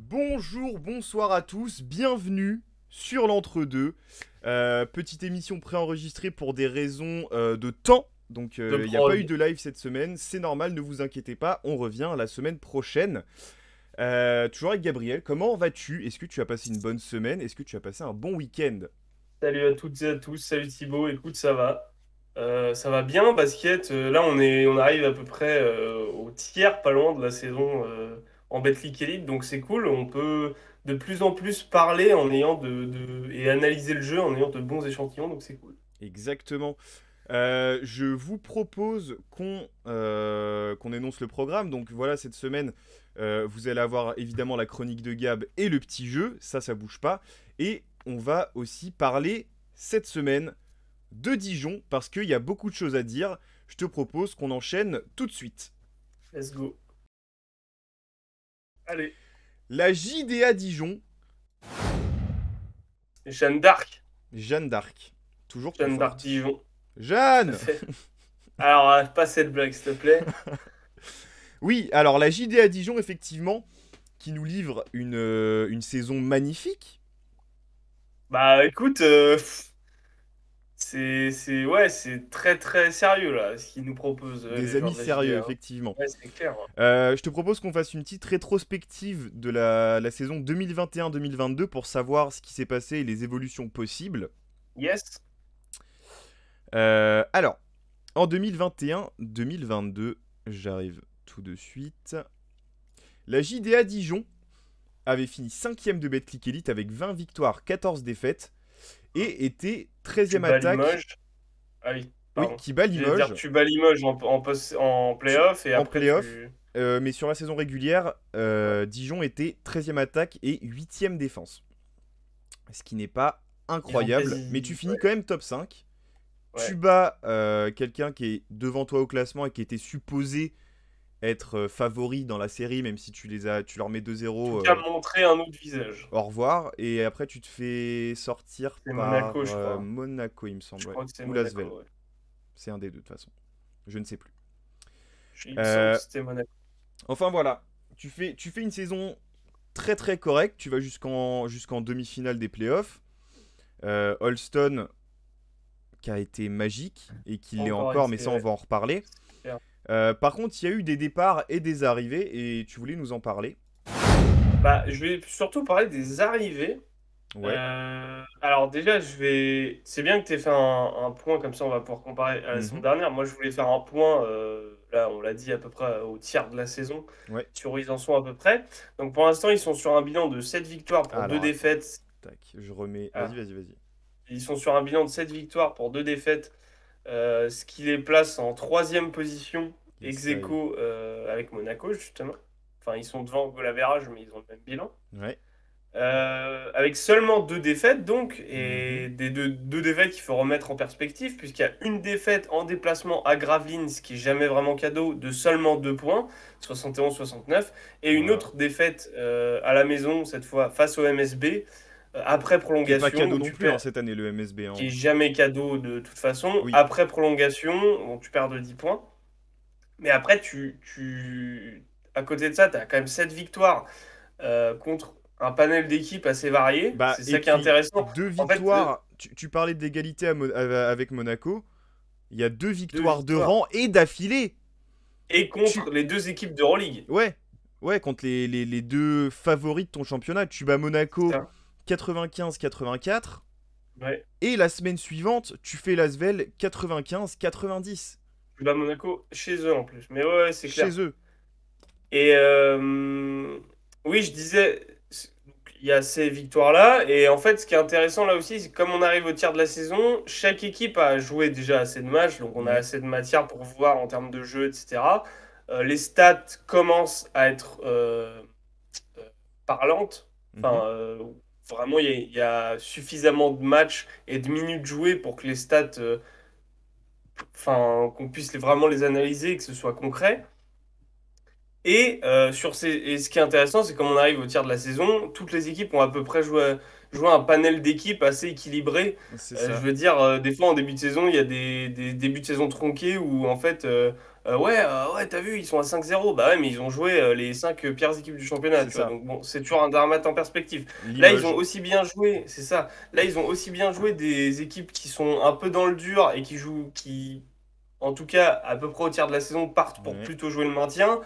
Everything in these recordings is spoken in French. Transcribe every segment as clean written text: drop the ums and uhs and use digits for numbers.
Bonjour, bonsoir à tous, bienvenue sur l'entre-deux. Petite émission préenregistrée pour des raisons de temps. Donc De il n'y a pas eu prod. de live cette semaine, c'est normal, ne vous inquiétez pas, on revient la semaine prochaine. Toujours avec Gabriel, comment vas-tu? Est-ce que tu as passé une bonne semaine? Est-ce que tu as passé un bon week-end? Salut à toutes et à tous. Salut Thibaut. Écoute, ça va. Ça va bien, basket. Là, on arrive à peu près au tiers, pas loin de la saison en Betclic Elite. Donc c'est cool. On peut de plus en plus parler en ayant et analyser le jeu en ayant de bons échantillons. Donc c'est cool. Exactement. Je vous propose qu'on énonce le programme. Donc voilà, cette semaine, vous allez avoir évidemment la chronique de Gab et le petit jeu. Ça bouge pas. Et on va aussi parler cette semaine de Dijon parce qu'il y a beaucoup de choses à dire. Je te propose qu'on enchaîne tout de suite. Let's go. Allez. La JDA Dijon, Jeanne d'Arc. Jeanne d'Arc. Toujours plus Jeanne d'Arc forte. Dijon. Tout à Jeanne. fait. Alors, pas cette blague, s'il te plaît. Oui, alors la JDA Dijon, effectivement, qui nous livre une saison magnifique. Bah écoute, ouais, c'est très très sérieux là, ce qu'ils nous proposent Des les joueurs amis de la sérieux, JDA, hein. effectivement. Ouais, c'est clair, hein. Je te propose qu'on fasse une petite rétrospective de la saison 2021-2022 pour savoir ce qui s'est passé et les évolutions possibles. Yes. Alors, en 2021-2022, j'arrive tout de suite. La JDA Dijon avait fini 5ème de Betclic Elite avec 20 victoires, 14 défaites et était Tu 13ème bats attaque. Limoges. Ah oui, Oui, pardon. qui bat J'allais dire Limoges tu bats Limoges en playoff et en après playoff. tu. Mais sur la saison régulière, Ouais, Dijon était 13ème attaque et 8ème défense. Ce qui n'est pas ils ont incroyable, mais tu quasi. finis Ouais, quand même top 5. Tu ouais. bats quelqu'un qui est devant toi au classement et qui était supposé être favori dans la série, même si tu leur mets En tout 2-0, cas, montrer un autre visage. au revoir. Et après, tu te fais sortir C'est par Monaco, je crois. Monaco, il me semble, Je ouais. crois que c'est Ou Lasvel. Monaco, ouais. C'est un des deux, de toute façon. Je ne sais plus. Il me semble que Euh, c'était Monaco. enfin, voilà. Tu fais une saison très très correcte. Tu vas jusqu'en demi-finale des playoffs. Holston, qui a été magique, et qui l'est Encore encore, mais été, ça, on ouais. va en reparler. C'est clair. Par contre, il y a eu des départs et des arrivées, et tu voulais nous en parler. Bah, je vais surtout parler des arrivées. Ouais. Alors déjà, c'est bien que tu aies fait un point, comme ça on va pouvoir comparer à la saison Mhm. dernière. Moi, je voulais faire un point, là on l'a dit à peu près au tiers de la saison, Ouais. sur où ils en sont à peu près. Donc pour l'instant, ils sont sur un bilan de 7 victoires pour 2 Alors, attends. défaites. Tac, je remets. Vas-y, Ah. vas-y, vas-y. Ils sont sur un bilan de 7 victoires pour 2 défaites, ce qui les place en troisième position, Yes, ex ça y est. aequo avec Monaco, justement. Enfin, ils sont devant goal average, mais ils ont le même bilan. Ouais. Avec seulement 2 défaites, donc, Mhm. et des deux défaites qu'il faut remettre en perspective, puisqu'il y a une défaite en déplacement à Gravelines, ce qui est jamais vraiment cadeau, de seulement 2 points, 71-69, et une Voilà. autre défaite à la maison, cette fois face au MSB, après Qui est pas prolongation, cadeau où non tu plus, hein, perds, cette année, le MSB, hein. qui est jamais cadeau de toute façon, Oui. après prolongation, bon, tu perds de 10 points, mais après, à côté de ça, tu as quand même 7 victoires contre un panel d'équipes assez varié. Bah, C'est et ça qui est puis, intéressant. deux En fait, victoires. Tu parlais d'égalité avec Monaco. Il y a deux deux victoires de victoires. rang et d'affilée. Et Tu... contre les deux équipes d'Euroleague. Ouais. Ouais, contre les deux favoris de ton championnat. Tu bats C'est Monaco ça. 95-84. Ouais. Et la semaine suivante, tu fais Lasvel 95-90. Tu bats Monaco chez eux en plus. Mais ouais, c'est clair. Chez eux. Et oui, je disais, il y a ces victoires-là. Et en fait, ce qui est intéressant là aussi, c'est que comme on arrive au tiers de la saison, chaque équipe a joué déjà assez de matchs. Donc on a Mhm. assez de matière pour voir en termes de jeu, etc. Les stats commencent à être euh, parlantes. Mhm. Enfin, vraiment, il y a suffisamment de matchs et de minutes jouées pour que les stats, enfin, qu'on puisse vraiment les analyser et que ce soit concret. Et ce qui est intéressant, c'est comme on arrive au tiers de la saison, toutes les équipes ont à peu près joué. jouer un panel d'équipes assez équilibré. C'est Je ça. veux dire, des fois en début de saison, il y a des débuts de saison tronqués où en fait, ouais, t'as vu, ils sont à 5-0. Bah ouais, mais ils ont joué les 5 pires équipes du championnat, C'est tu vois. ça. Donc bon, c'est toujours un drame en perspective. Là, ils ont Limoges. aussi bien joué, c'est ça. Là, ils ont aussi bien joué des équipes qui sont un peu dans le dur et qui jouent, qui, en tout cas, à peu près au tiers de la saison, partent pour Ouais. plutôt jouer le maintien.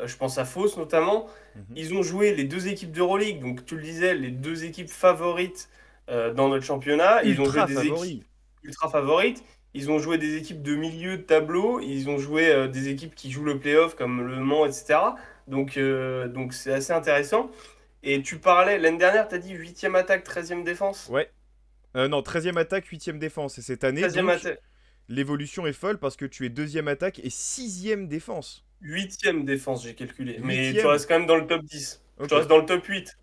Je pense à Fos notamment. Mhm. Ils ont joué les deux équipes d'Euroleague, donc tu le disais, les deux équipes favorites dans notre championnat. Ils ont joué Ultra des équipes favori. ultra favorites. Ils ont joué des équipes de milieu de tableau. Ils ont joué des équipes qui jouent le playoff comme Le Mans, etc. Donc c'est assez intéressant. Et tu parlais, l'année dernière, tu as dit huitième attaque, treizième défense. Ouais. Non, 13e attaque, 8e défense. Et cette année, Treizième donc, attaque, l'évolution est folle parce que tu es 2e attaque et 6e défense. huitième défense, j'ai calculé. Mais tu 8e. restes quand même dans le top 10. Tu Ok. restes dans le top 8.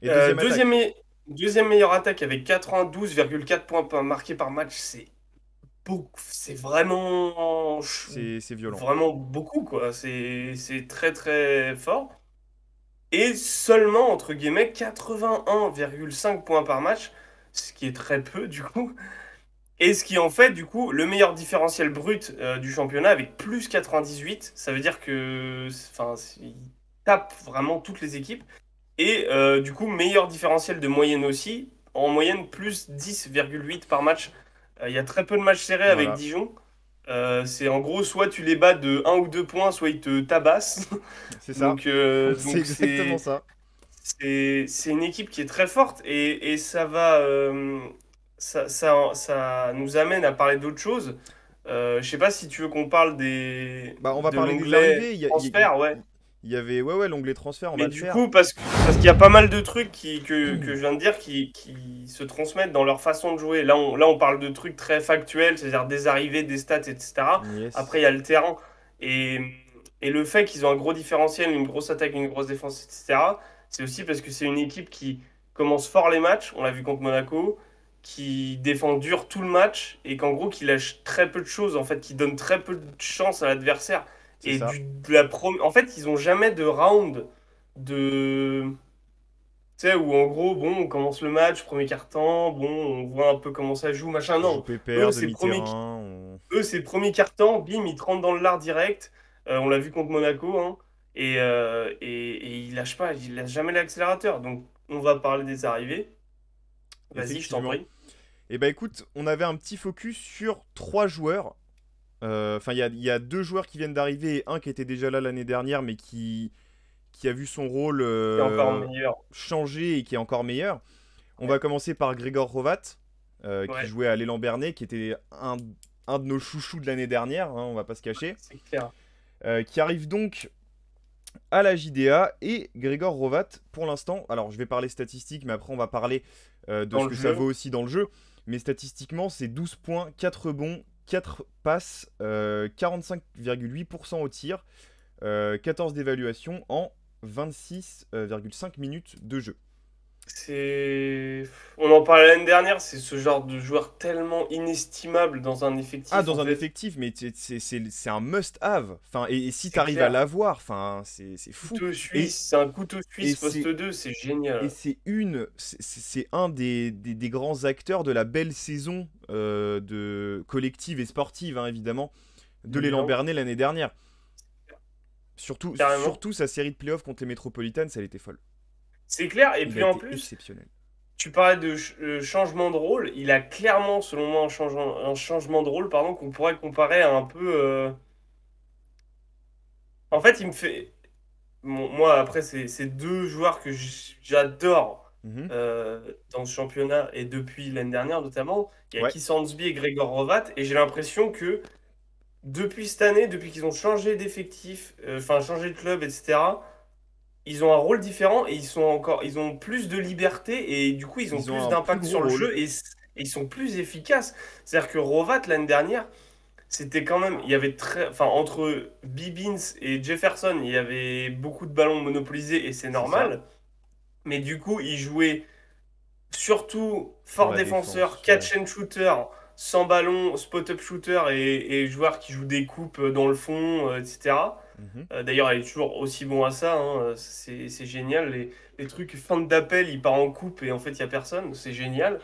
Et Euh, deuxième deuxième, attaque. me- deuxième meilleure attaque avec 92,4 points marqués par match. C'est vraiment, C'est violent. vraiment beaucoup, quoi. C'est très, très fort. Et seulement, entre guillemets, 81,5 points par match, ce qui est très peu, du coup. Et ce qui en fait, du coup, le meilleur différentiel brut du championnat avec plus 98. Ça veut dire que, enfin, il tape vraiment toutes les équipes. Et du coup, meilleur différentiel de moyenne aussi. En moyenne, plus 10,8 par match. Il y a très peu de matchs serrés avec Voilà. Dijon. C'est en gros, soit tu les bats de un ou 2 points, soit ils te tabassent. C'est ça. Donc, C'est donc exactement ça. c'est une équipe qui est très forte et ça va, ça nous amène à parler d'autre chose. Je sais pas si tu veux qu'on parle Bah, on va de parler des l'onglet arrivées. transfert, ouais. Il y avait, ouais, l'onglet transfert, on va Mais le du faire. coup, parce qu'il y a pas mal de trucs que je viens de dire qui se transmettent dans leur façon de jouer. Là, on parle de trucs très factuels, c'est-à-dire des arrivées, des stats, etc. Yes. Après, il y a le terrain. Et, et le fait qu'ils ont un gros différentiel, une grosse attaque, une grosse défense, etc., c'est aussi parce que c'est une équipe qui commence fort les matchs, on l'a vu contre Monaco, qui défend dur tout le match, et qu'en gros, qui lâche très peu de choses, en fait, qui donne très peu de chance à l'adversaire. C'est Et ça. en fait, ils ont jamais de round de. Tu sais, où en gros, bon, on commence le match, premier quart-temps, bon, on voit un peu comment ça joue, machin. On joue Non, pépère, eux, c'est premier, demi-terrain. eux, c'est premier quart-temps, bim, ils te rentrent dans le lard direct. On l'a vu contre Monaco, hein. Et ils lâchent pas, ils lâchent jamais l'accélérateur. Donc, on va parler des arrivées. Vas-y, je t'en Effectivement. prie. Et bah écoute, on avait un petit focus sur 3 joueurs. Enfin, il y a 2 joueurs qui viennent d'arriver et un qui était déjà là l'année dernière, mais qui a vu son rôle C'est encore meilleur. changer et qui est encore meilleur. On va commencer par Grégor Rovat, qui Ouais, jouait à l'Élan Bernay, qui était un de nos chouchous de l'année dernière, hein, on va pas se cacher. c'est clair. Qui arrive donc à la JDA. Et Grégor Rovat, pour l'instant, alors je vais parler statistiques, mais après on va parler de Dans ce le que ça jeu, vaut aussi dans le jeu. Mais statistiquement, c'est 12 points, 4 rebonds, 4 passes, 45,8% au tir, 14 d'évaluation en 26,5 minutes de jeu. c'est. On en parlait l'année dernière, c'est ce genre de joueur tellement inestimable dans un Ah, effectif, en dans un fait. effectif, mais c'est un must-have. Enfin, et si C'est t'arrives à clair. l'avoir, enfin, c'est fou. Couteau Et, suisse, c'est un couteau et suisse poste c'est 2, c'est et génial. c'est un des grands acteurs de la belle saison de collective et sportive, hein, évidemment, de De l'élan Lyon, Bernay l'année dernière. Surtout, carrément. surtout sa série de playoffs contre les Métropolitanes, ça, elle était folle. C'est clair, et Il a puis en été plus, exceptionnel. tu parlais de changement de rôle, il a clairement, selon moi, un changement de rôle, pardon, qu'on pourrait comparer à un peu. En fait, il me fait. Moi, après, c'est deux joueurs que j'adore Mhm. dans ce championnat et depuis l'année dernière notamment. Il y a Ouais, Keith Hansby et Gregor Rovat. Et j'ai l'impression que depuis cette année, depuis qu'ils ont changé d'effectif, enfin changé de club, etc., ils ont un rôle différent et ils ont plus de liberté et du coup, ils ont ils ont plus un plus d'impact gros sur le rôle. jeu et ils sont plus efficaces. C'est-à-dire que Rovat, l'année dernière, c'était quand même, il y avait très, enfin, entre Bibbins et Jefferson, il y avait beaucoup de ballons monopolisés et c'est C'est ça, normal. Mais du coup, il jouait surtout pour fort la défenseur, défense, ouais. catch and shooter, sans ballon, spot-up shooter et joueur qui joue des coupes dans le fond, etc. Mhm. D'ailleurs, il est toujours aussi bon à ça, hein, c'est génial. Les trucs fin d'appel, il part en coupe et en fait, il n'y a personne. C'est génial.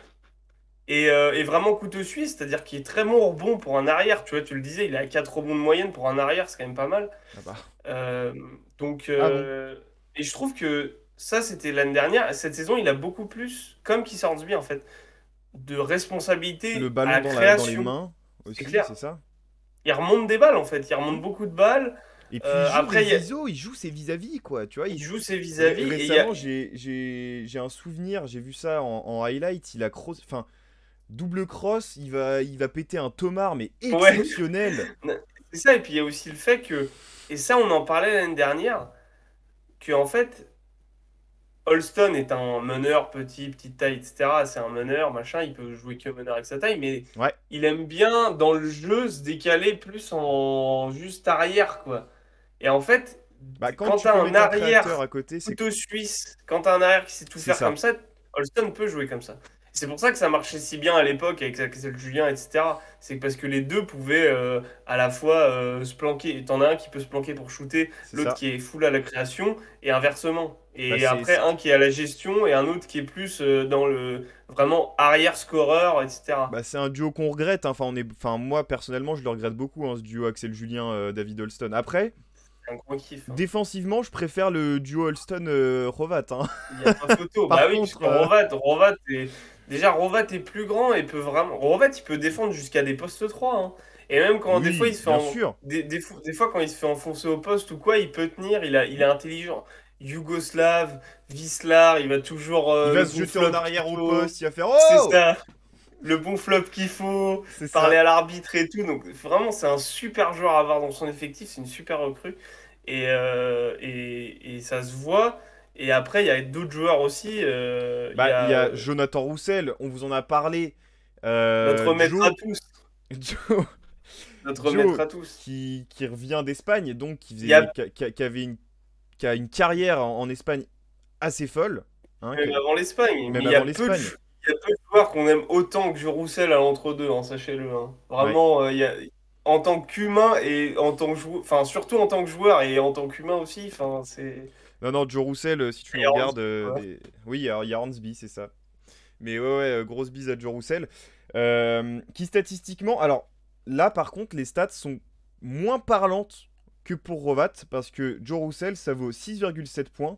Et vraiment couteau suisse, c'est-à-dire qu'il est très bon au rebond pour un arrière. Tu vois, tu le disais, il a 4 rebonds de moyenne pour un arrière, c'est quand même pas mal. Ah bah. Euh, donc, Ah bon. et je trouve que ça, c'était l'année dernière. Cette saison, il a beaucoup plus, comme qui Hornsby, en fait, de Le responsabilité à ballon la dans les création. mains C'est aussi, clair. c'est ça? Il remonte des balles, en fait. Il Hmm. remonte beaucoup de balles. Et puis il joue Après, les ISO, il joue ses vis-à-vis, quoi. Tu vois, il joue ses vis-à-vis. Et il y a... récemment, j'ai un souvenir, j'ai vu ça en highlight, il a cross, enfin, double cross, il va péter un tomard, mais Ouais, exceptionnel. c'est ça. Et puis, il y a aussi le fait que... Et ça, on en parlait l'année dernière, que en fait, Holston est un meneur petit, petite taille, etc. C'est un meneur, machin. Il peut jouer que meneur avec sa taille, mais Ouais, il aime bien, dans le jeu, se décaler plus en juste arrière, quoi. Et en fait, bah quand quand tu t'as peux un mettre un créateur arrière à côté, couteau suisse, quand t'as un arrière qui sait tout c'est faire comme ça. ça, Holston peut jouer comme ça. C'est pour ça que ça marchait si bien à l'époque avec Axel Julien, etc. C'est parce que les deux pouvaient à la fois se planquer. T'en as un qui peut se planquer pour shooter, C'est l'autre ça. qui est full à la création, et inversement. Bah Et après, un qui est à la gestion et un autre qui est plus dans le vraiment arrière-scoreur, etc. bah, c'est un duo qu'on regrette, hein. Enfin, enfin, moi personnellement, je le regrette beaucoup, hein, ce duo Axel Julien, David Holston. Après, C'est un gros kiff, hein. défensivement, je préfère le duo Holston Rovat, hein. Il n'y a pas photo. Par Bah oui, puisque contre, Rovat est... Déjà, Rovat est plus grand et peut vraiment... Rovat, il peut défendre jusqu'à des postes 3, hein. Et même quand des fois, il oui, se fait bien sûr. des fois, quand il se fait enfoncer au poste ou quoi, il peut tenir, il est intelligent. Yougoslave, Wislar, il va toujours Il va le se bon jeter en flop qu'il arrière au faut. poste, il va faire C'est oh, ça, le bon flop qu'il faut, c'est parler ça. à l'arbitre et tout. Donc vraiment, c'est un super joueur à avoir dans son effectif, c'est une super recrue. Et ça se voit. Et après, il y a d'autres joueurs aussi. Il y Bah, il a y a Jonathan Roussel, on vous en a parlé. notre maître à Joe, tous. Joe, Notre maître Joe à tous. qui revient d'Espagne, donc Il y a qui avait qui a une carrière en Espagne assez folle, hein, même avant l'Espagne, mais même avant l'Espagne. il y a peu de joueurs qu'on aime autant que Joe Roussel à l'entre-deux, hein, sachez-le, hein. Ouais. Vraiment, en tant qu'humain et en tant que joueur, enfin surtout en tant que joueur et en tant qu'humain aussi, enfin c'est. Non, non, Joe Roussel, si tu nous Et Hornsby, regardes, quoi. oui, alors il y a Hornsby, c'est ça. Mais ouais, ouais, grosse bise à Joe Roussel. Qui statistiquement, alors là par contre, les stats sont moins parlantes que pour Rovat, parce que Joe Roussel, ça vaut 6,7 points,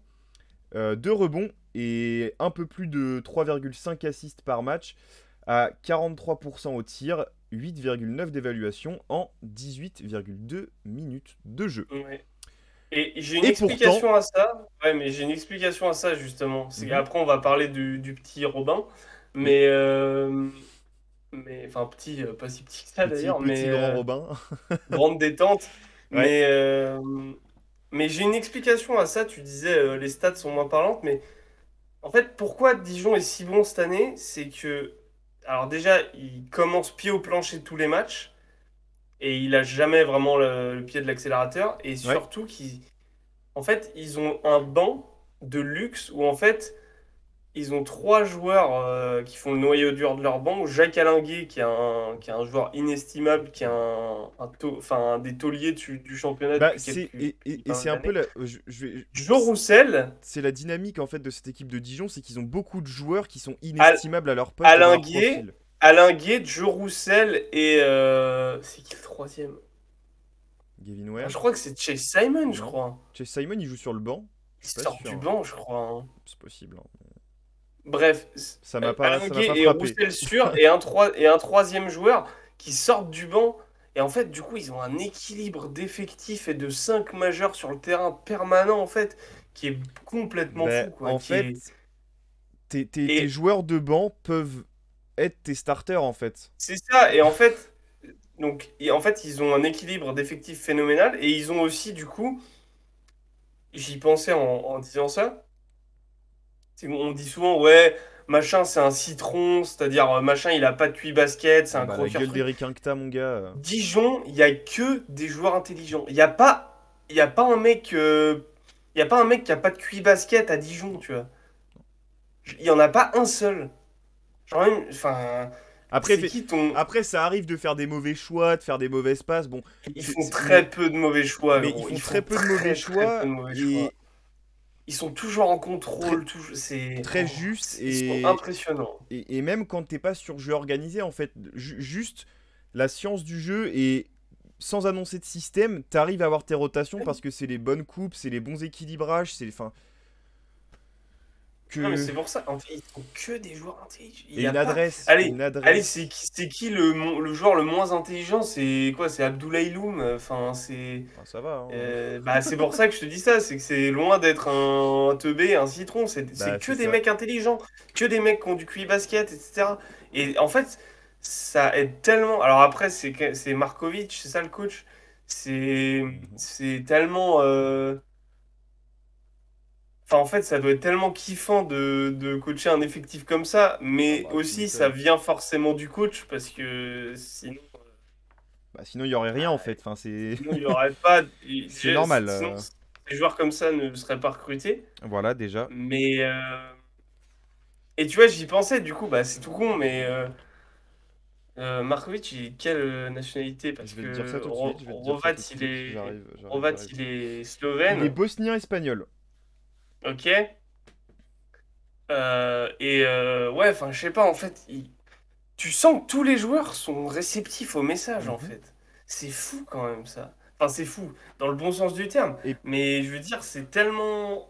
2 rebonds et un peu plus de 3,5 assists par match, à 43% au tir, 8,9 d'évaluation en 18,2 minutes de jeu. Ouais. Et j'ai une Et pourtant, explication à ça. Ouais, mais j'ai une explication à ça justement. C'est mhm, qu'après on va parler du petit Robin, oui, mais enfin petit, pas si petit que ça d'ailleurs, mais petit grand Robin. grande détente. Ouais, Mais j'ai une explication à ça. Tu disais les stats sont moins parlantes, mais en fait pourquoi Dijon est si bon cette année, c'est que alors déjà il commence pied au plancher tous les matchs et il a jamais vraiment le pied de l'accélérateur et ouais. surtout qu'il en fait, ils ont un banc de luxe où en fait, ils ont trois joueurs qui font le noyau dur de leur banc. Jacques Allinguet, qui est un joueur inestimable, qui est enfin, un des tauliers du championnat Bah, depuis depuis et pas mal c'est un peu d'années. la, Joe Roussel, c'est la dynamique en fait de cette équipe de Dijon, c'est qu'ils ont beaucoup de joueurs qui sont Al- inestimables à leur poste et dans leur Allinguet, profil. Allinguet, Joe Roussel et c'est qui le troisième? Gavin Ah, Ware, je crois que c'est Chase Simon, je non. crois. Chase Simon, il joue sur le banc. Je Ils suis pas sortent sûr, du hein. banc, je crois, hein. C'est possible, hein. Bref, Ça m'a pas Allinguet et frappé. Roussel sûr et un troisième joueur qui sortent du banc. Et en fait, du coup, ils ont un équilibre d'effectifs et de 5 majeurs sur le terrain permanent, en fait, qui est complètement Ben, fou, quoi. en Qui est... fait, tes Et joueurs de banc peuvent être tes starters en fait. c'est ça. Et en fait, en fait, ils ont un équilibre d'effectifs phénoménal. Et ils ont aussi, du coup, j'y pensais en disant ça. On dit souvent, ouais, machin, c'est un citron, c'est-à-dire, machin, il a pas de QI basket, c'est Ah un bah la croqueur gueule truc. d'Eric Inkta, mon gars. Dijon, il y a que des joueurs intelligents. Il y a pas un mec, il y a pas un mec qui a pas de QI basket à Dijon, tu vois. Il y en a pas un seul. Genre même, enfin, Après, c'est qui ton... après, ça arrive de faire des mauvais choix, de faire des mauvaises passes. Bon, Ils font très peu de mauvais choix, mais ils gros. font Ils très font peu de mauvais très peu choix de mauvais choix. et Ils sont toujours en très, contrôle, toujours... c'est... très justes Ils sont impressionnants. et même quand t'es pas sur jeu organisé, en fait, juste la science du jeu et sans annoncer de système, t'arrives à avoir tes rotations parce que c'est les bonnes coupes, c'est les bons équilibrages, c'est enfin Non, mais que c'est pour ça. En fait, ils sont que des joueurs intelligents. Il et y a une pas. adresse, Allez, une allez, adresse. c'est qui le joueur le moins intelligent? C'est quoi? C'est Abdoulaye Loum. Enfin, c'est. Enfin, ça va, hein. Bah, c'est pour ça que je te dis ça. C'est que c'est loin d'être un teubé, un citron. C'est Bah que c'est des ça. mecs intelligents, que des mecs qui ont du QI basket, etc. Et en fait, ça aide tellement. Alors après, c'est Markovic, c'est ça le coach. C'est Mhm. c'est tellement. Enfin, en fait, ça doit être tellement kiffant de coacher un effectif comme ça, Ah mais bah tu aussi ça m'étonnes. vient forcément du coach parce que Bah sinon il y aurait rien en fait. Enfin sinon il n'y aurait pas. c'est normal. Sinon, des joueurs comme ça ne seraient pas recrutés. Voilà déjà. Mais. Et tu vois, j'y pensais, du coup, bah c'est tout con, mais. Markovic, il est de quelle nationalité? Je Parce vais te dire ça que tout de suite. Je vais te dire ça tout de suite. Rovat, J'arrive. il est Il est slovène, bosnien espagnol. ok? Ouais, enfin, je sais pas, en fait, tu sens que tous les joueurs sont réceptifs au message, en Mhm. fait. C'est fou quand même ça. Enfin, c'est fou, dans le bon sens du terme. Et Mais je veux dire, c'est tellement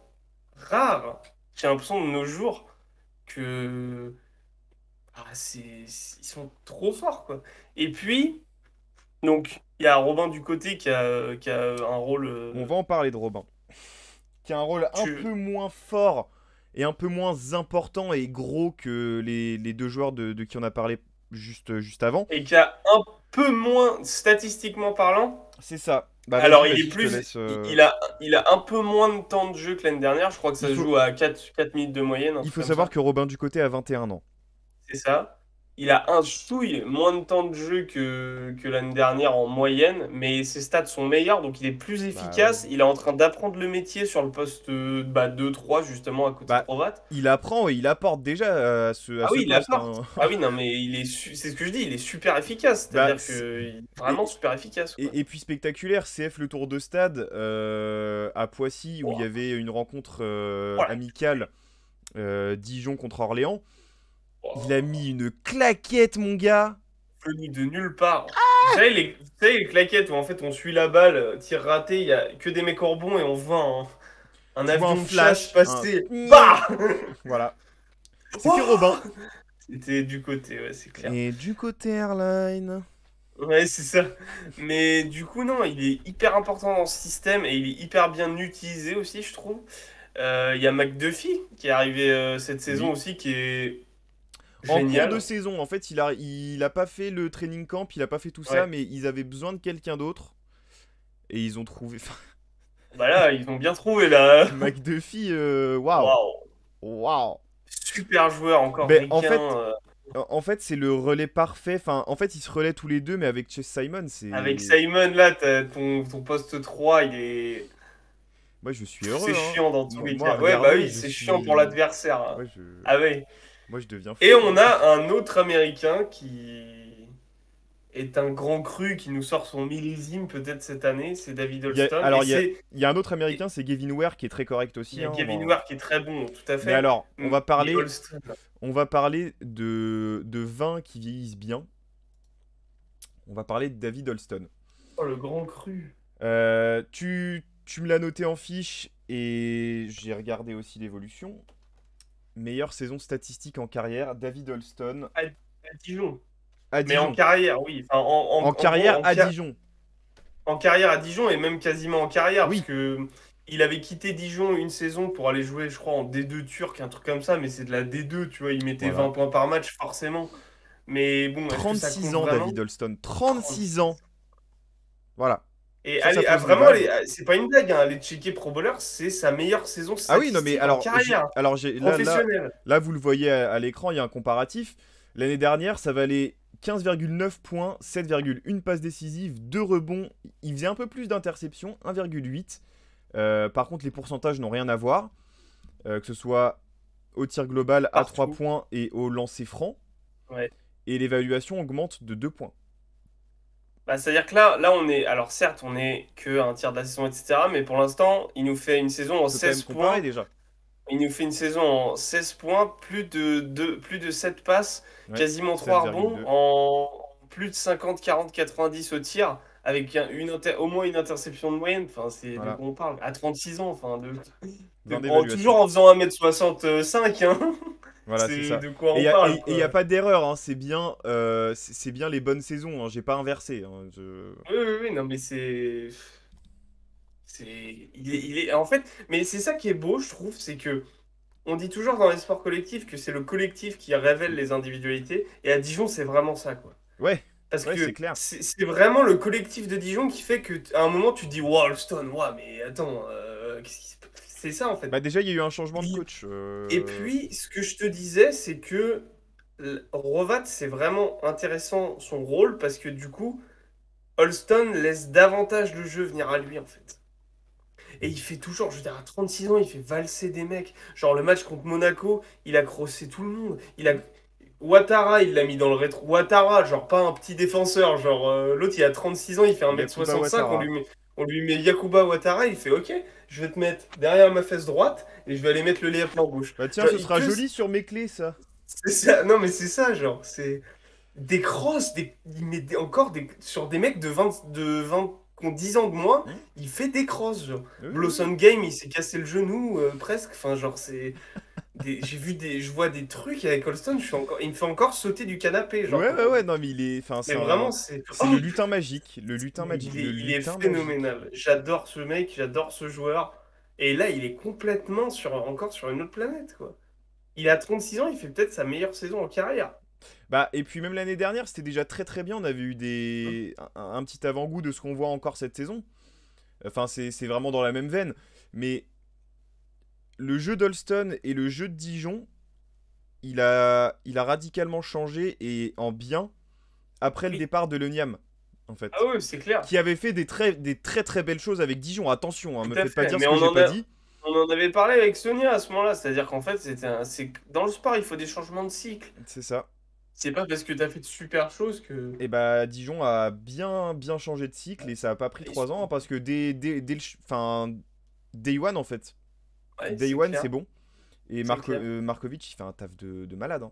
rare, j'ai l'impression de nos jours, que ils sont trop forts, quoi. Et puis, donc, il y a Robin Ducoté qui a un rôle. on va en parler de Robin, qui a un rôle un Tu, peu moins fort et un peu moins important et gros que les deux joueurs de qui on a parlé juste avant. et qui a un peu moins, statistiquement parlant. C'est ça. Bah Alors, vas-y, je te laisse. il a un peu moins de temps de jeu que l'année dernière. Je crois que Il ça se faut, joue à 4 minutes de moyenne, un il truc faut comme savoir ça. que Robin Ducoté a 21 ans. C'est ça. Il a un chouille moins de temps de jeu que l'année dernière en moyenne, mais ses stats sont meilleures, donc il est plus Bah ouais. efficace. Il est en train d'apprendre le métier sur le poste 2-3, justement, à côté de Bah, Rovat. il apprend et il apporte déjà à Ah ce oui, il poste, apporte. hein. Ah oui, non, mais c'est ce que je dis, il est super efficace. Bah, C'est-à-dire que il est et, vraiment super efficace, quoi. et puis spectaculaire, CF le tour de stade à Poissy où il y Oh, avait une rencontre oh la amicale Dijon contre Orléans. Il a oh, mis une claquette, mon gars. venu de nulle part. Vous savez, les claquettes où en fait on suit la balle, tir raté, il y a que des mecs rebonds et on voit un Tu vois un avion de chasse flash, un... passer. Bah! Voilà. C'était Robin. Oh, c'était du côté, ouais, c'est clair. Et du côté airline. Ouais, c'est ça. Mais du coup, non, il est hyper important dans ce système et il est hyper bien utilisé aussi, je trouve. Il y a McDuffie qui est arrivé cette saison Oui. aussi, qui est En cours de génial. saison, en fait, il a pas fait le training camp, il a pas fait tout ça, Ouais. mais ils avaient besoin de quelqu'un d'autre. Et ils ont trouvé. Bah là, ils ont bien trouvé là. McDuffie, waouh. Waouh. Waouh. Super joueur, encore Mais ricain. en fait, c'est le relais parfait. Enfin, en fait, ils se relaient tous les deux, mais avec Chase Simon, Avec c'est. Simon, là, ton poste 3 il est. Moi, je suis C'est heureux, hein. chiant dans tous Moi, les moi, à cas. Ouais, bah regarder, oui, je c'est chiant pour suis. l'adversaire, hein. Moi, Ah ouais. moi, je deviens Et fou, on hein. a un autre Américain qui est un grand cru qui nous sort son millésime peut-être cette année, c'est David Holston. Et Alors, c'est il y a un autre et américain, c'est Gavin Ware, qui est très correct il aussi, y a hein. Kevin Ware qui est très bon, tout à Mais fait. alors, Mais Holston, on va parler de vins qui vieillissent bien. On va parler de David Holston. oh, le grand cru. Tu me l'as noté en fiche et j'ai regardé aussi l'évolution. Meilleure saison statistique en carrière, David Holston À Dijon. à Mais en Dijon. carrière, oui. Enfin, En en gros, carrière à Dijon. en carrière à Dijon et même quasiment en carrière, parce Oui, que il avait quitté Dijon une saison pour aller jouer, je crois, en D2 turc, un truc comme ça, mais c'est de la D2, tu vois, il mettait voilà. 20 points par match, forcément. Mais bon, est-ce que ça 36 compte ans, vraiment? David Holston. 36 36. ans. Voilà. Et Ça allez, pose les vraiment, bases. c'est pas une blague, hein, aller checker Pro Bowler, c'est sa meilleure saison Ah oui, non, mais statistique en carrière professionnelle. là, vous le voyez à l'écran, il y a un comparatif. L'année dernière, ça valait 15,9 points, 7,1 passes décisives, 2 rebonds. Il faisait un peu plus d'interceptions, 1,8. Par contre, les pourcentages n'ont rien à voir. Que ce soit au tir global à 3 Partout. points et au lancer franc. Ouais. et l'évaluation augmente de 2 points. Bah, c'est-à-dire que là, on est. Alors, certes, on est que un tiers de la saison, etc. Mais pour l'instant, il nous fait une saison en On peut quand même 16 comparer points. déjà. Il nous fait une saison en 16 points, plus de 7 passes, Ouais, quasiment 3 rebonds, 7,2. en plus de 50, 40, 90 au tir, avec au moins une interception de moyenne. Enfin, c'est de Voilà, quoi on parle? À 36 ans, enfin, 20 toujours d'évaluation. en faisant 1m65, hein. Voilà, c'est C'est ça. de quoi Et on il n'y a, parle, et y a quoi. pas d'erreur, hein, c'est bien les bonnes saisons, hein, j'ai pas inversé, hein, Oui, oui, oui, non, mais en fait, mais c'est ça qui est beau, je trouve, c'est que on dit toujours dans les sports collectifs que c'est le collectif qui révèle les individualités, et à Dijon, c'est vraiment ça, quoi. Ouais, Parce ouais, c'est que clair. c'est vraiment le collectif de Dijon qui fait que à un moment tu te dis wow, Alston, wow, mais attends, c'est ça en fait. Bah déjà, il y a eu un changement de Et coach. et puis ce que je te disais, c'est que Rovat, c'est vraiment intéressant son rôle parce que du coup, Holston laisse davantage le jeu venir à lui en fait. Et il fait toujours, je veux dire, à 36 ans, il fait valser des mecs. Genre le match contre Monaco, il a crossé tout le monde. Ouattara, il l'a mis dans le rétro. Ouattara, genre pas un petit défenseur. Genre l'autre, il a 36 ans, il fait Yakuba 1m65. Ouattara. On lui met Yakuba Ouattara, il fait OK, je vais te mettre derrière ma fesse droite et je vais aller mettre le layup en gauche. Bah tiens, Genre, ce sera joli sur mes clés, ça. c'est ça. Non, mais c'est ça, genre. C'est des crosses, il met sur des mecs de 20 qui ont 10 ans de moins, Hmm. il fait des crosses, genre. Oui, oui, oui. Blossom Game, il s'est cassé le genou presque. Enfin, genre, je vois des trucs avec Holston, il me fait encore sauter du canapé, genre. Ouais, ouais, ouais, non, mais il est. Enfin, Mais vraiment, c'est le oh, lutin magique. Le lutin magique. Le il est lutin magique. phénoménal. J'adore ce mec, j'adore ce joueur. Et là, il est complètement encore sur une autre planète, quoi. Il a 36 ans, il fait peut-être sa meilleure saison en carrière. Bah, et puis même l'année dernière, c'était déjà très très bien. On avait eu Hein. un petit avant-goût de ce qu'on voit encore cette saison. Enfin, c'est vraiment dans la même veine. Mais le jeu d'Holston et le jeu de Dijon, il a radicalement changé et en bien après le Oui. départ de Leniam, en Ah fait. oui, c'est clair. Qui avait fait des très très belles choses avec Dijon. Attention, hein, Tout me à faites pas fait, dire mais ce que j'ai pas dit. on en avait parlé avec Sonia à ce moment-là, c'est-à-dire qu'en fait, dans le sport, il faut des changements de cycle. C'est ça. C'est pas parce que tu as fait de super choses que Et bah Dijon a bien bien changé de cycle et ça a pas pris ils 3 ans sont... hein, parce que enfin, Day One en fait. Ouais, Day c'est One c'est clair, bon. Et c'est clair. Markovic il fait un taf de malade, hein.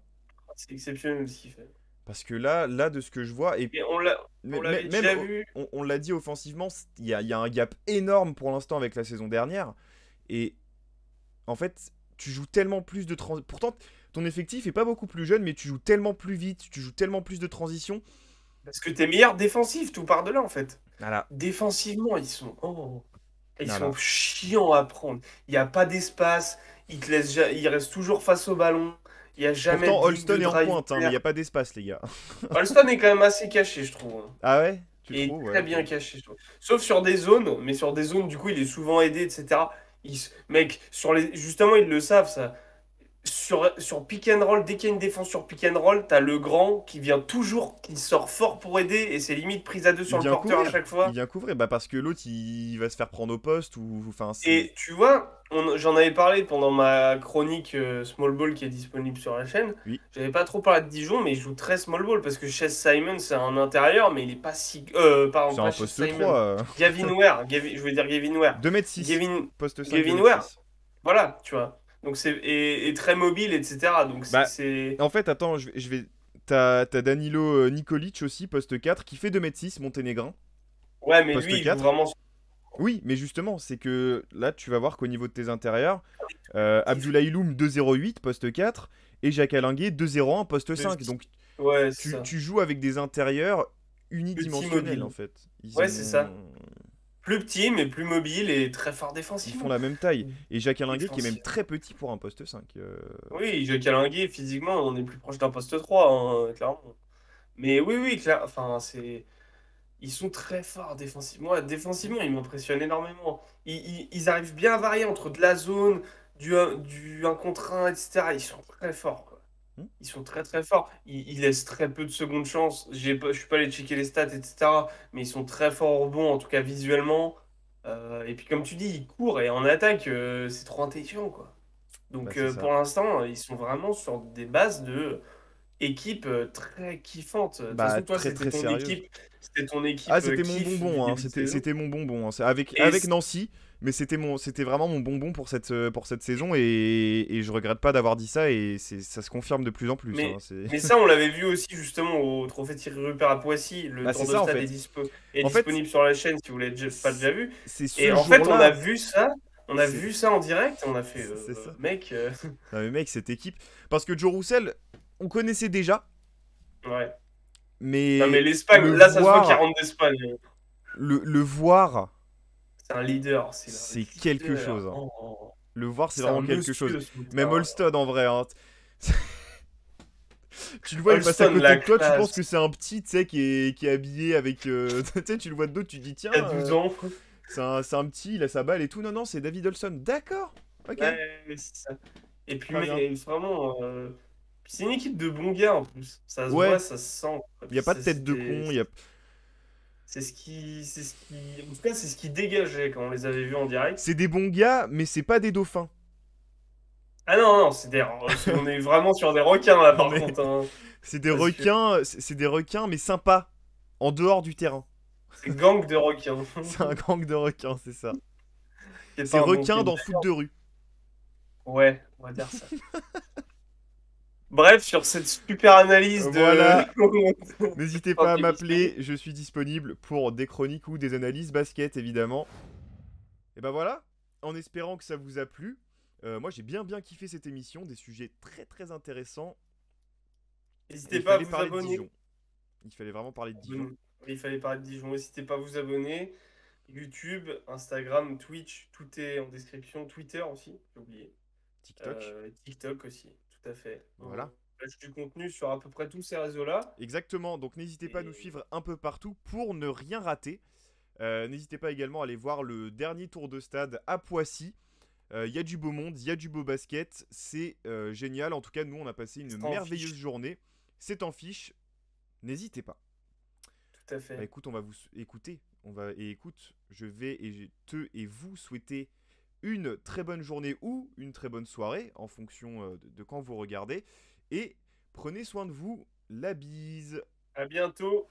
C'est exceptionnel ce qu'il fait. Parce que là de ce que je vois, et Et on l'avait même déjà vu. on l'a dit offensivement, il y a un gap énorme pour l'instant avec la saison dernière. Et en fait, tu joues tellement plus de transition. Pourtant, ton effectif est pas beaucoup plus jeune, mais tu joues tellement plus vite, tu joues tellement plus de transition. Parce que t'es meilleur défensif, tout part de là en fait. Voilà, Défensivement, ils sont voilà. chiants à prendre. Il n'y a pas d'espace, ils restent toujours face au ballon. Il n'y a jamais Pourtant, de ligne de Holston est en drive pointe, hein, mais il n'y a claire. pas d'espace, les gars. Holston est quand même assez caché, je trouve, hein. Ah ouais? Tu Et trouves? Ouais, très ok. bien caché, je trouve. Sauf sur des zones, mais sur des zones, du coup, il est souvent aidé, etc. Mec, justement, ils le savent, ça. Sur pick and roll, dès qu'il y a une défense sur pick and roll, t'as le grand qui vient toujours, qui sort fort pour aider, et c'est limite prise à deux Il sur le vient porteur à couvrir. chaque Il fois. vient couvrir. Bah parce que l'autre, il va se faire prendre au poste ou... Enfin, c'est... Et tu vois, j'en avais parlé pendant ma chronique Small Ball qui est disponible sur la chaîne. Oui, J'avais pas trop parlé de Dijon, mais il joue très Small Ball parce que Chess Simon, c'est un intérieur, mais il est pas si. Pardon, c'est pas un Chess poste Simon. 3. Gavin Ware. Je veux dire Gavin Ware. 2 m 6. Gavin, Poste 5, 2 Gavin m Ware, 6. voilà, tu vois. Donc et très mobile, etc. Donc Bah, c'est. en fait, attends, T'as Danilo Nikolic aussi, poste 4, qui fait 2 m 6, monténégrin, Ouais, mais lui, poste il joue 4. vraiment Oui, mais justement, c'est que là, tu vas voir qu'au niveau de tes intérieurs, Abdoulaye Loum 2,08, poste 4, et Jacques Alinguet 2,01, poste 5. Donc, Ouais, c'est tu, ça. tu joues avec des intérieurs Petit unidimensionnels, en mobile. fait. Ils Ouais, c'est ça. ont... Plus petit, mais plus mobile et très fort Ils font défensivement. la même taille. Et Jacques Alinguet, qui est même Défensif. très petit pour un poste 5. Oui, Jacques Calinguet, physiquement, on est plus proche d'un poste 3, hein, clairement. Mais oui, oui, enfin, ils sont très forts défensivement. Moi, défensivement, ils m'impressionnent énormément. Ils arrivent bien à varier entre de la zone, du 1 contre 1, etc. Ils sont très forts, quoi. Hmm. Ils sont très très forts. Ils laissent très peu de secondes chances. Je suis pas allé checker les stats, etc. Mais ils sont très forts au rebond, en tout cas visuellement. Et puis comme tu dis, ils courent et en attaque, c'est trop intelligent, quoi. Bah, Donc c'est ça. pour l'instant, ils sont vraiment sur des bases de équipe très kiffante. De toute Bah, façon, toi, très très sérieuse. c'était ton Ah, équipe c'était mon kiff du bonbon, hein. début de saison. C'était mon bonbon, hein. Et Avec Nancy, mais c'était vraiment mon bonbon pour cette saison et je regrette pas d'avoir dit ça et ça se confirme de plus en plus, hein. mais ça, on l'avait vu aussi justement au Trophée Thierry Rupert à Poissy. Le Bah, tour c'est de ça en stade fait. est En fait, disponible sur la chaîne si vous l'avez pas déjà vu. c'est Et ce en fait, on a jour-là. vu ça. On a C'est vu ça en direct. On a fait, c'est ça. mec, Non, mais mec, cette équipe. Parce que Joe Roussel, on connaissait déjà, ouais. Non, mais mais l'Espagne, là, ça se voit qu'il rentre d'Espagne. le voir, C'est un leader. C'est c'est un quelque leader. chose, hein. Oh, oh. Le voir, c'est C'est un vraiment quelque chose. monsieur sur le Même terrain. Olstad en vrai, hein. Tu le vois, il passe à Holston, côté la de toi, tu penses que classe. c'est un petit, tu sais, qui est habillé avec. Tu sais, tu le vois de dos, tu te dis, tiens, Il a 12 ans. c'est un petit, il a sa balle et tout. Non, non, c'est David Olson. D'accord, ok, Ouais, c'est ça. Et puis, très bien. mais vraiment, c'est une équipe de bons gars en plus. Ça se voit, Ouais, ça se sent. il n'y a pas de tête de con, il y a. C'est ce qui, en tout cas, c'est ce qui dégageait quand on les avait vus en direct. C'est des bons gars, mais c'est pas des dauphins. Ah non, non, on est vraiment sur des requins là On par est... contre, hein, C'est parce que c'est des requins, mais sympas, en dehors du terrain. c'est gang de requins, C'est un gang de requins, c'est ça. qui est C'est pas un bon requins film. dans foot de rue. Ouais, on va dire ça. Bref, sur cette super analyse de. Voilà, n'hésitez fin pas à d'émission. m'appeler, je suis disponible pour des chroniques ou des analyses basket, évidemment. Et ben voilà, en espérant que ça vous a plu. Moi, j'ai bien kiffé cette émission, des sujets très très intéressants. Et N'hésitez il pas à fallait vous parler de abonner. Dijon. Il fallait vraiment parler de Dijon. Il fallait parler de Dijon. N'hésitez pas à vous abonner. YouTube, Instagram, Twitch, tout est en description. Twitter aussi, j'ai oublié. TikTok, TikTok aussi, tout à fait. voilà. On lâche du contenu sur à peu près tous ces réseaux-là. Exactement, donc n'hésitez pas à nous Et suivre un peu partout pour ne rien rater. N'hésitez pas également à aller voir le dernier tour de stade à Poissy. Il y a du beau monde, il y a du beau basket, c'est génial. En tout cas, nous, on a passé une c'est en merveilleuse fiche, journée. C'est en fiche, n'hésitez pas. tout à Bah fait. écoute, on va vous écouter. Écoute, je vais te et vous souhaiter une très bonne journée ou une très bonne soirée en fonction de quand vous regardez. Et prenez soin de vous. La bise. À bientôt.